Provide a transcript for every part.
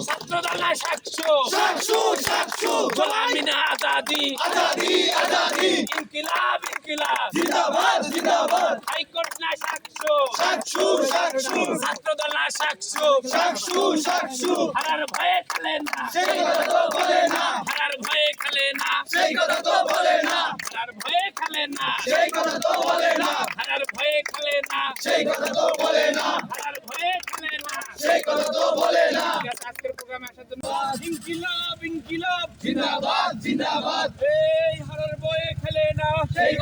ছাত্রদল না সাকসু গোলামি না আজাদি ইনকিলাব হাইকোর্ট না সাকসু ছাত্রদল না সাকসু হারার ভয়ে খেলে না হারার ভয়ে খেলে না হারার ভয়ে খেলে না হারার ভয়ে খেলে না হারার ভয়ে খেলে না আজকের প্রোগ্রামে আসার জন্য ইনকিলাব জিন্দাবাদ এই হারার ভয়ে খেলে না সেই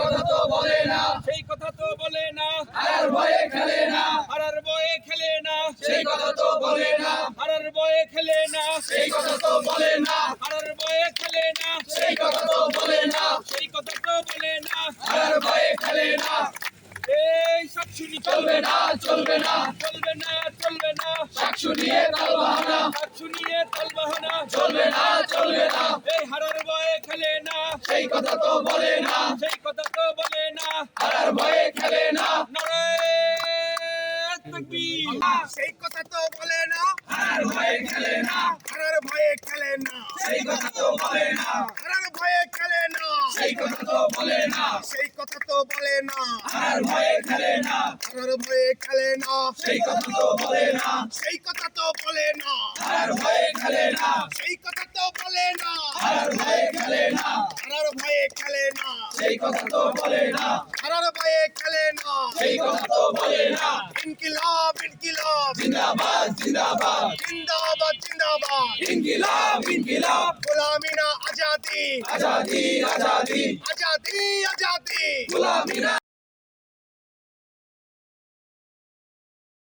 কথা তো বলে না হারার ভয়ে খেলে না হারার ভয়ে খেলে না সেই কথা তো বলে না হারার ভয়ে খেলে না সেই কথা তো বলে না হারার ভয়ে খেলে না সেই কথা তো বলে না সেই কথা তো বলে না হারার ভয়ে খেলে না এই সাকসুনি চলবে না সাকসু নিয়ে তালবাহানা চলবে না এই হারার ভয়ে খেলে না সেই কথা তো বলে না হারার ভয়ে খেলে না নারায়ে তাকবীর সেই কথা তো বলে না হারার ভয়ে খেলে না সেই কথা তো বলে না হারার ভয়ে খেলে না সেই কথা তো বলে না হারার ভয়ে খেলে না সেই কথা তো বলে না হারার ভয়ে খেলে না সেই কথা তো বলে না হারার ভয়ে খেলে না সেই কথা তো বলে না সেই কথা তো বলে না ইনকিলাব জিন্দাবাদ ইনকিলাব গোলামি না আজাদি আজাদি গোলামি না